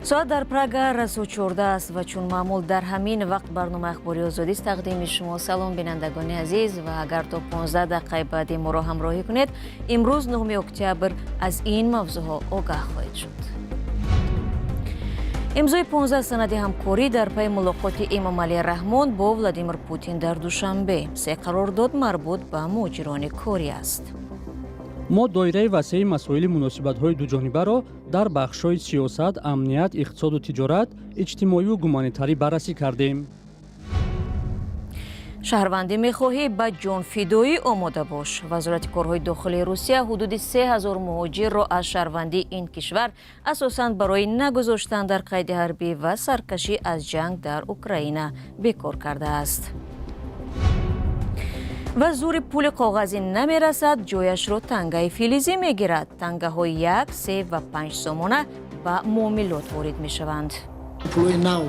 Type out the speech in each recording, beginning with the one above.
соат дар Прага расу 14 аст ва чун маъмул дар ҳамин вақт барномаи ахбори озодист тақдими шумо. Салом бинандагони азиз ва агар то 15 дақиқаи баъди моро ҳамроҳӣ кунед, имрӯз 9 октябр аз ин мавзӯъҳо огаҳ хоҳед шуд. имзои 15 санади ҳамкорӣ дар пайи мулоқоти Эмомалӣ Раҳмон бо Владимир Путин дар Душанбе. се қарордод марбут ба муҳоҷирони корӣ аст. мо доираи васеи масоили муносибатҳои дуҷонибаро дар бахшҳои сиёсат, амният, иқтисоду тиҷорат, иҷтимоиву гуманитарӣ баррасӣ кардем. шаҳрвандӣ мехоҳӣ ба ҷонфидоӣ омода бош. вазорати корҳои дохилии Русия ҳудуди 3000 муҳоҷирро аз шаҳрвандии ин кишвар асосан барои нагузоштан дар қайди ҳарбӣ ва саркашӣ аз ҷанг дар Украина бекор кардааст. ва зури пули коғазӣ намерасад, ҷояшро тангаи филизӣ мегирад. тангаҳои 1, 3 ва 5 сомона ба муомилот ворид мешаванд. пулои нав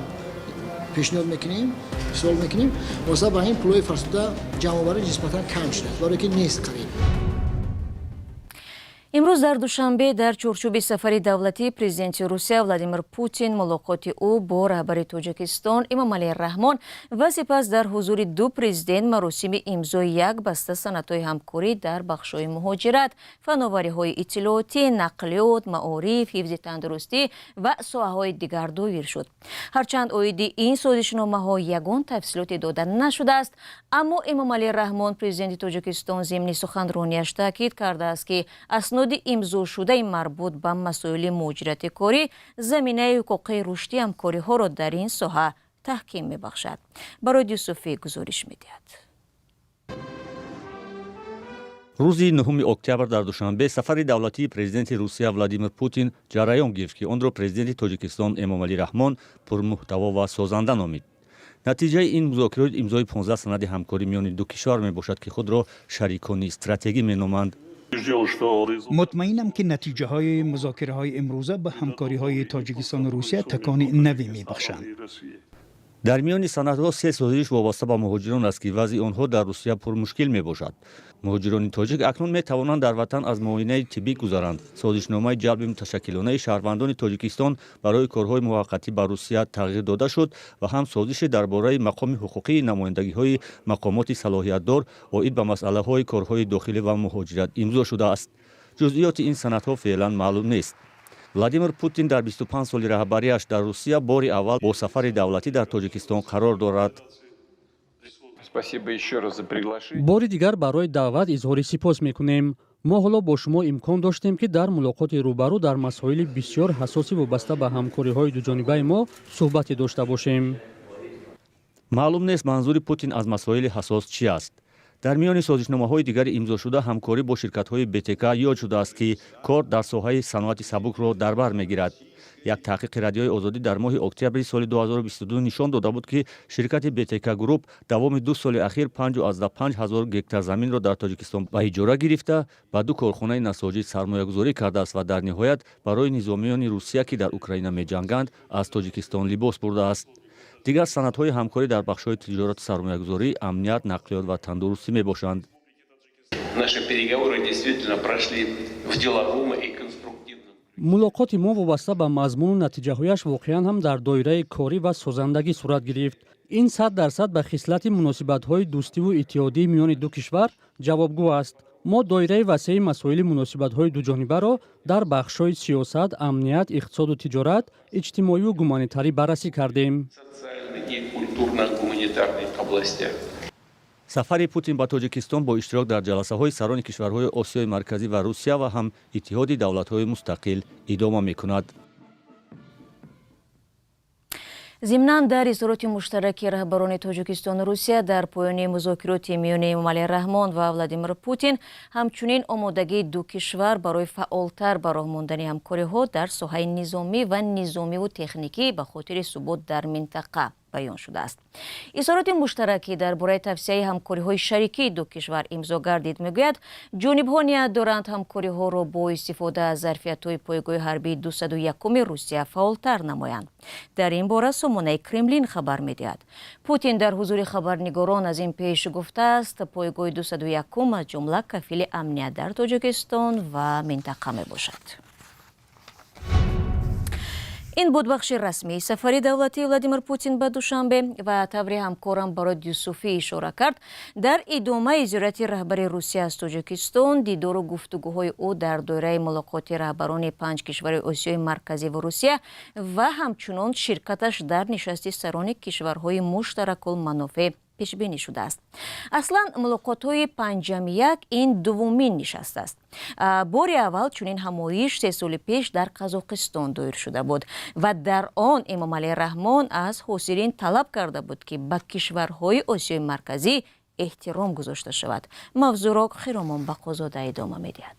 пешниҳод мекунем, суол мекунем, васа ба ин пулои фарсуда ҷамъоварӣ нисбатан кам шуда, барое ки нест қариб. имрӯз дар Душанбе дар чорчӯби сафари давлатии президенти Русия Владимир Путин мулоқоти ӯ бо раҳбари Тоҷикистон Эмомалӣ Раҳмон ва сипас дар ҳузури ду президент маросими имзои як баста санадҳои ҳамкорӣ дар бахшҳои муҳоҷират, фановариҳои иттилоотӣ, нақлиёт, маориф, ҳифзи тандурустӣ ва соҳаҳои дигар довир шуд. ҳарчанд оиди ин созишномаҳо ягон тафсилоте дода нашудааст, аммо Эмомалӣ Раҳмон президенти Тоҷикистон зимни суханронияш таъкид кардааст ки асноди имзошудаи марбут ба масоили муҳоҷирати корӣ заминаи ҳуқуқи рушди ҳамкориҳоро дар ин соҳа таҳким мебахшад. барои Юсуфӣ гузориш медиҳад. рӯзи 9 октябр дар Душанбе сафари давлатии президенти Русия Владимир Путин ҷараён гирифт, ки онро президенти Тоҷикистон Эмомалӣ Раҳмон пурмуҳтаво ва созанда номид. натиҷаи ин музокирот имзои 15 санади ҳамкорӣ миёни ду кишвар мебошад, ки худро шарикони стратегӣ меноманд. مطمئنم که نتیجه های مذاکره های امروزه به همکاری های تاجیکستان و روسیه تکان نوی می بخشند. дар миёни санадҳо се созиш вобаста ба муҳоҷирон аст, ки вазъи онҳо дар Русия пурмушкил мебошад. муҳоҷирони тоҷик акнун метавонанд дар ватан аз муоинаи тиббӣ гузаранд. созишномаи ҷалби муташаккилонаи шаҳрвандони Тоҷикистон барои корҳои муваққатӣ ба Русия тағйир дода шуд ва ҳам созише дар бораи мақоми ҳуқуқии намояндагиҳои мақомоти салоҳиятдор оид ба масъалаҳои корҳои дохилӣ ва муҳоҷират имзо шудааст. ҷузъиёти ин санадҳо феълан маълум нест. Владимир Путин дар 25 соли раҳбарияш дар Русия бори аввал бо сафари давлатӣ дар Тоҷикистон қарор дорад. бори дигар барои даъват изҳори сипос мекунем. мо ҳоло бо шумо имкон доштем, ки дар мулоқоти рӯбарӯ дар масоили бисёр ҳасоси вобаста ба ҳамкориҳои дуҷонибаи мо суҳбате дошта бошем. маълум нест манзури Путин аз масоили ҳасос чӣ аст. дар миёни созишномаҳои дигари имзошуда ҳамкорӣ бо ширкатҳои БТК ёд шудааст, ки кор дар соҳаи саноати сабукро дар бар мегирад. як таҳқиқи радиои озодӣ дар моҳи октябри соли 2022 нишон дода буд, ки ширкати БТК Груп давоми 2 соли ахир 55 000 гектар заминро дар Тоҷикистон ба иҷора гирифта, ба 2 корхонаи насоҷӣ сармоягузорӣ кардааст ва дар ниҳоят барои низомиёни Русия, ки дар Украина меҷанганд, аз Тоҷикистон либос бурдааст. дигар санадҳои ҳамкорӣ дар бахшҳои тиҷорати сармоягузорӣ, амният, нақлиёт ва тандурустӣ мебошанд. мулоқоти мо вобаста ба мазмуну натиҷаҳояш воқеан ҳам дар доираи корӣ ва созандагӣ сурат гирифт. ин 100% ба хислати муносибатҳои дӯстиву иттиҳодии миёни ду кишвар ҷавобгӯ аст. мо доираи васеи масоили муносибатҳои дуҷонибаро дар бахшҳои сиёсат, амният, иқтисоду тиҷорат, иҷтимоиву гуманитарӣ баррасӣ кардем. сафари Путин ба Тоҷикистон бо иштирок дар ҷаласаҳои сарони кишварҳои Осиёи Марказӣ ва Русия ва ҳам иттиҳоди давлатҳои мустақил идома мекунад. зимнан дар изҳороти муштараки раҳбарони Тоҷикистону Русия дар поёни музокироти миёни Эмомалӣ Раҳмон ва Владимир Путин ҳамчунин омодагии ду кишвар барои фаъолтар ба роҳ мондани ҳамкориҳо дар соҳаи низомӣ ва низомиву техникӣ ба хотири субут дар минтақа баён шудааст. изҳороти муштараки дар бораи тавсеяи ҳамкориҳои шарикии ду кишвар имзо гардид мегӯяд, ҷонибҳо ният доранд ҳамкориҳоро бо истифода аз зарфиятҳои пойгоҳи ҳарбии 201-уми Русия фаъолтар намоянд. дар ин бора сомонаи Кремлин хабар медиҳад. Путин дар ҳузури хабарнигорон аз ин пеш гуфтааст, пойгоҳи 201-ум аз ҷумла кафили амният дар Тоҷикистон ва минтақа мебошад. این بود بخش رسمی سفری دولتی ولادیمیر پوتین به دوشنبه و تبری همکارم براد یوسفی اشاره کرد. در ادامه زیارت رهبر روسیه از تاجیکستان، دیدار و گفتگوهای او در دوره ملاقات رهبران 5 کشور آسیای مرکزی و روسیه و همچنان شرکتش در نشست سران کشورهای مشترک المنافع پیش بینی شده است. اصلا ملاقات های پنجم یک این دومین نشست است. بار اول چنین همایش 3 سال پیش در قزاقستان دایر شده بود و در آن امامعلی رحمان از حاضرین طلب کرده بود که به کشورهای آسیای مرکزی احترام گذاشته شود. موضوع را خیرامان بقازاده ادامه می‌دهد.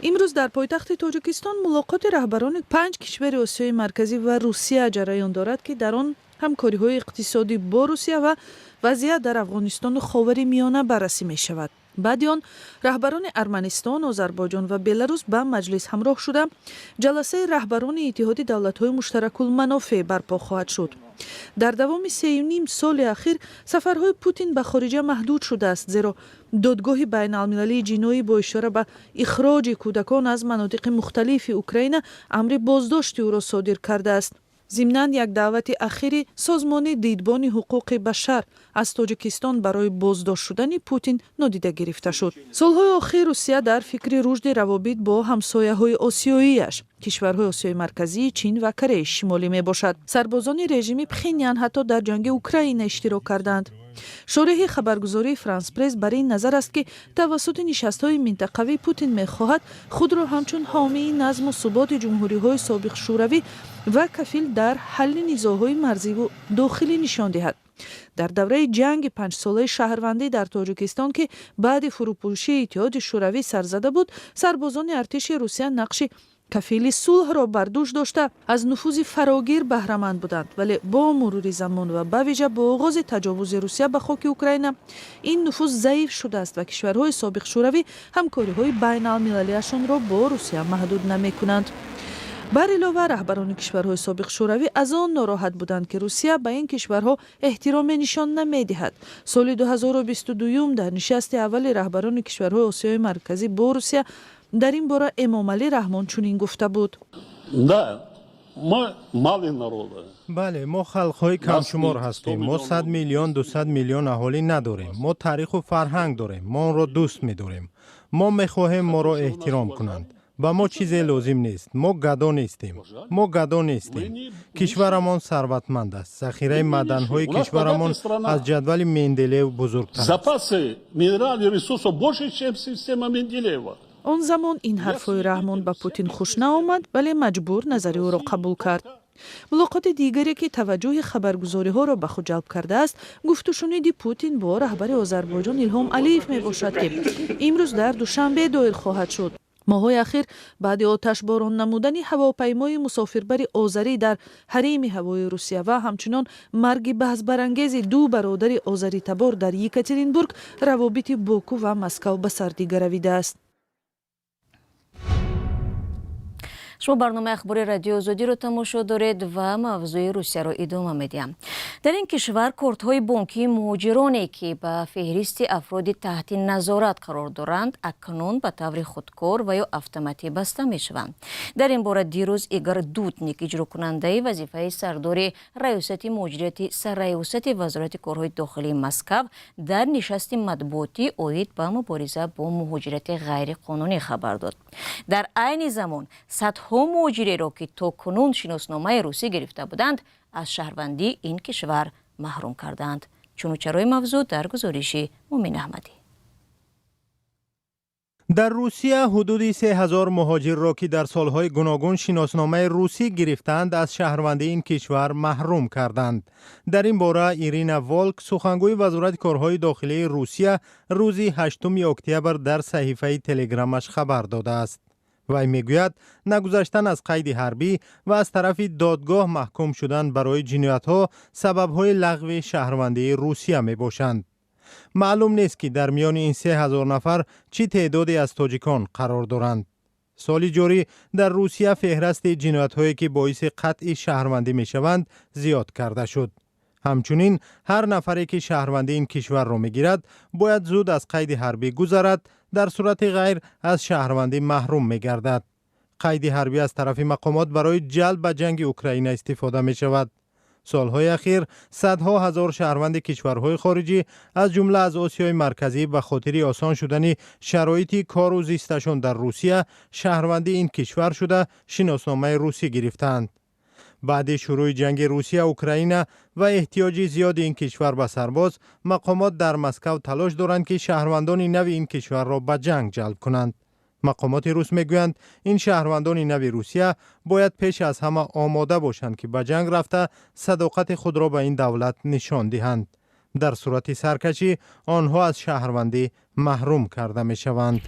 امروز در پایتخت تاجیکستان ملاقات رهبران 5 کشور آسیای مرکزی و روسیه جریان دارد که در آن همکاری‌های اقتصادی با روسیه و وضعیت در افغانستان و خاورمیانه بررسی می شود. بعد آن رهبران ارمنستان، آذربایجان و بلاروس به مجلس همراه شده جلسه رهبران اتحاد دولت‌های مشترک المنافع برپا خواهد شد. در دوام 3.5 سال اخیر سفرهای پوتین به خارجه محدود شده است، زیرا دادگاه بین المللی جنایی با اشاره به اخراج کودکان از مناطق مختلف اوکراین امر بازداشت او را صادر کرده است. ضمناً یک دعوت اخیر سازمان دیدبان حقوق بشر از تاجیکستان برای بازداشت شدن پوتین نادیده گرفته شد. سالهای اخیر روسیه در فکر رشد روابط با همسایه‌های آسیایی‌اش، کشورهای آسیای مرکزی، چین و کره شمالی می باشد. سربازان رژیم پخینیان حتی در جنگ اوکراین اشتراک کردند. شارح خبرگزاری فرانس پرس بر این نظر است که توسط نشست‌های منطقوی پوتین می‌خواهد خود را همچون حامی نظم و ثبات جمهوری‌های سابق شوروی و کفیل در حل نزاع‌های مرزی و داخلی نشان دهد. در دوره جنگ 5 ساله شهروندی در تاجیکستان که بعد فروپاشی اتحاد شوروی سر زده بود، سربازان ارتش روسیه نقش کفیل صلح را بر دوش داشته از نفوذ فراگیر بهره‌مند بودند، ولی با مرور زمان و به ویژه با آغاز تجاوز روسیه به خاک اوکراین این نفوذ ضعیف شده است و کشورهای سابق شوروی همکاری‌های بین المللیشان را با روسیه محدود نمی‌کنند. بر علاوه رهبران کشورهای سابق شوروی از آن ناراحت بودند که روسیه به این کشورها احترام نشان نمی‌دهد. سال 2022 در نشست اول رهبران کشورهای آسیای مرکزی با روسیه در این باره امامعلی رحمان چنین گفته بود: بله، ما خلق‌های کم شمار هستیم. ما 100 میلیون 200 میلیون اهالی نداریم. ما تاریخ و فرهنگ داریم. ما آن را دوست می‌داریم. ما می‌خواهیم ما را احترام کنند. با ما چیزی لازم نیست. ما گدا نیستیم. کشورمان ثروتمند است. ذخیره معدن‌های کشورمان از جدول مندلیو بزرگتر است. آن زمان این حرفای رحمان به پوتین خوش نآمد، ولی مجبور نظر او را قبول کرد. ملاقات دیگری که توجه خبرگزاری‌ها را به خود جلب کرده است، گفت و شنید پوتین با رهبر آذربایجان ایلهام علیف می باشد که امروز در دوشنبه دایر خواهد شد. ماه‌های اخیر بعد آتش باران نمودن هواپیمای مسافربر آذری در حریم هوای روسیه و همچنان مرگ بحث برانگیز 2 برادر آذری تبار در یکاترینبورگ، روابط باکو و مسکو به سردی رویده است. شما برنامه اخباری رادیو آزادی رو تماشا دارید و موضوع روسیه رو ادامه میدیم. در این کشور کارت‌های بانکی مهاجرانی که به فهرست افراد تحت نظارت قرار دارند اکنون به طور خودکار و یا اتوماتیک بسته میشوند. در این باره دیروز ایگور دودنیک اجرا کننده وظیفه سردار ریاست مهاجرت سرریاست وزارت کارهای داخلی مسکو در نشست مطبوعاتی اوید به مبارزه با مهاجرت غیر قانونی خبر داد. در عین زمان صدها مهاجری را که تا کنون شناسنامه روسی گرفته بودند از شهروندی این کشور محروم کردند. چنوچرای موضوع در گزارش مومن احمدی. در روسیه حدود 3000 مهاجر را که در سالهای گوناگون شناسنامه روسی گرفتند از شهروندی این کشور محروم کردند. در این باره ایرینا والک سخنگوی وزارت کارهای داخلی روسیه روز 8 اکتبر در صحیفه تلگرامش خبر داده است. وی میگوید نگذشتن از قید حربی و از طرف دادگاه محکوم شدن برای جنایت‌ها سبب‌های لغو شهروندی روسیه میباشند. معلوم نیست که در میان این 3000 نفر چی تعدادی از تاجیکان قرار دارند. سال جاری در روسیه فهرست جنایت‌هایی که باعث قطع شهروندی میشوند زیاد کرده شد. همچنین هر نفری که شهروندی این کشور را میگیرد باید زود از قید حربی گذرد، در صورت غیر از شهروندی محروم میگردد. قید حربی از طرف مقامات برای جلب به جنگ اوکراین استفاده می شود. سالهای اخیر صدها هزار شهروند کشورهای خارجی از جمله از آسیای مرکزی به خاطر آسان شدن شرایط کار و زیستشان در روسیه شهروندی این کشور شده شناسنامه روسی گرفتند. بعد شروع جنگ روسیه اوکراین و احتیاج زیاد این کشور به سرباز، مقامات در مسکو تلاش دارند که شهروندان نو این کشور را به جنگ جلب کنند. مقامات روس میگویند این شهروندان نو روسیه باید پیش از همه آماده باشند که به جنگ رفته صداقت خود را به این دولت نشان دهند. در صورت سرکشی آنها از شهروندی محروم کرده می شوند.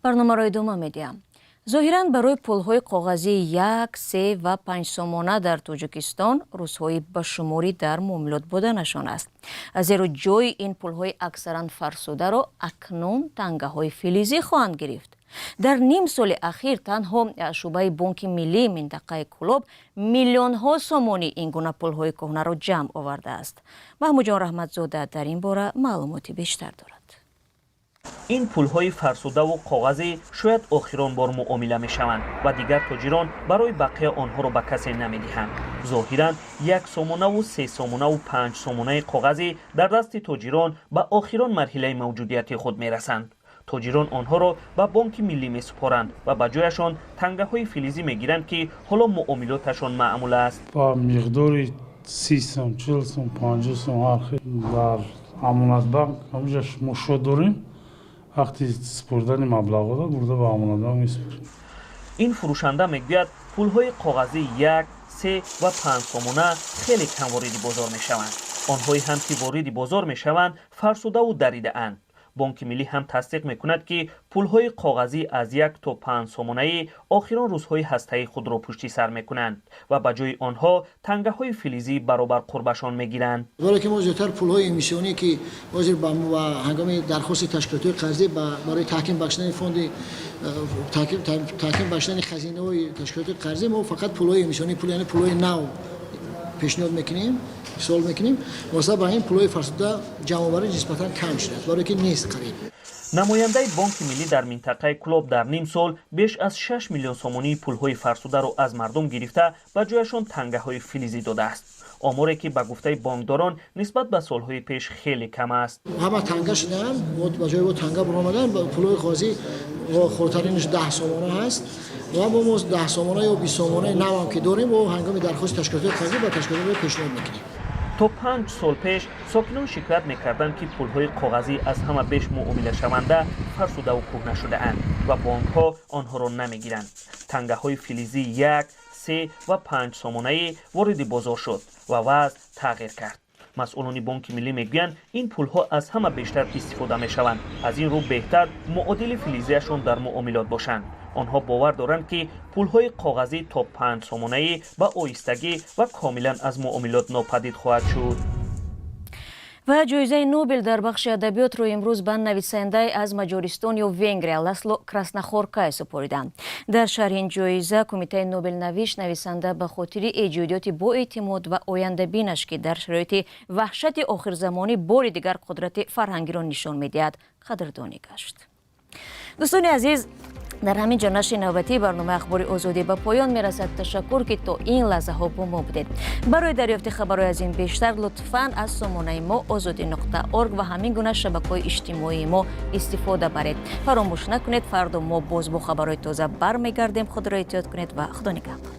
барномаро идома медиҳам. зоҳиран барои пулҳои коғазӣ 1, 3 ва 5 сомона дар Тоҷикистон рӯзҳои башуморӣ дар муомилот буданашон аст. зеро ҷои ин пулҳои аксаран фарсударо акнун тангаҳои филизӣ хоҳанд гирифт. дар ним соли ахир танҳо шӯъбаи бонки миллии минтақаи Кӯлоб миллионҳо сомони ин гуна пулҳои кӯҳнаро ҷамъ овардааст. маҳмудҷон раҳматзода дар ин бора маълумоти бештар дорад. این پولهای فرسوده و کاغذی شاید آخرین بار معامله می شوند و دیگر تاجران برای بقیه آنها را به کسی نمی دهند. ظاهراً 1 سومونه و 3 سومونه و 5 سومونه کاغذی در دست تاجران به آخرین مرحله موجودیت خود می رسند. تاجران آنها را به بانک ملی می سپارند و به جایشان تنگه های فلزی می گیرند که حالا معاملاتشان معمول است. با مقدار 30 سوم، 40 سوم، 50 سوم هر در امانت بانک همونجا ما داریم. وقتی سپردن مبلغ را برده به امانت بانک میسپریم. این فروشنده میگوید پولهای کاغذی 1، 3 و 5 سومونه خیلی کم وارد بازار میشوند. آنهایی هم که وارد بازار میشوند فرسوده و دریده اند. بانک ملی هم تصدیق میکند که پولهای کاغذی از 1 تا 5 سومونه آخرین روزهای هسته‌ای خود را پشت سر میکنند و به جای آنها تنگه های فلزی برابر قربشان میگیرند. برای که ما زیاتر پولهای امیسیونی که واجر با هنگام درخواست تشکیلات قرضه برای تحکیم بخشیدن فوند تحکیم بخشیدن خزینه های تشکیلات قرضه ما فقط پولهای امیسیونی یعنی پولهای نو پیشنهاد میکنیم، سوال میکنیم واسه با این پولهای فرسوده جمع‌آوری نسبتاً کم شده برای که نیست قریب. نماینده بانک ملی در منطقه کلوب در نیم سال بیش از 6 میلیون سومونی پولهای فرسوده را از مردم گرفته و جایشان تنگه های فلزی داده است. آماری که به گفته بانکداران نسبت به سالهای پیش خیلی کم است. همه تنگه شدن، با جای تنگه برآمدن پولهای قاضی خردترینش 10 سومونه هست. و ما 10 سومونه یا 20 سومونه نو هم که داریم و هنگام درخواست تشکیلات قرضه با تشکیلات پیشنهاد میکنیم. تا 5 سال پیش ساکنان شکایت میکردند که پولهای کاغذی از همه بیش معامله شونده فرسوده و کهنه شده اند و بانک ها آنها را نمیگیرند. تنگه های فلزی 1، 3 و 5 سومونه وارد بازار شد و وضع تغییر کرد. مسئولان بانک ملی میگویند این پولها از همه بیشتر استفاده میشوند. از این رو بهتر معادل فلزیشان در معاملات باشند. آنها باور دارند که پولهای کاغذی تا 5 سومونه با آهستگی و کاملا از معاملات ناپدید خواهد شد. و جایزه نوبل در بخش ادبیات رو امروز به نویسنده از مجارستان یا ونگریا لاسلو کراسناخورکای سپردند. در شرح این جایزه کمیته نوبل نویسنده به خاطر ایجادات با اعتماد و آینده بینش که در شرایط وحشت آخر زمانی بار دیگر قدرت فرهنگی را نشان میدهد قدردانی گشت. دوستان عزیز، در همین جا نشر نوبتی برنامه اخبار آزادی به پایان میرسد. تشکر که تا این لحظه ها با ما بودید. برای دریافت خبرهای از این بیشتر لطفاً از سامانه ما azadi.org و همین گونه شبکه‌های اجتماعی ما استفاده برید. فراموش نکنید فردا ما باز با خبرهای تازه برمیگردیم. خود را احتیاط کنید و خدا نگهدار.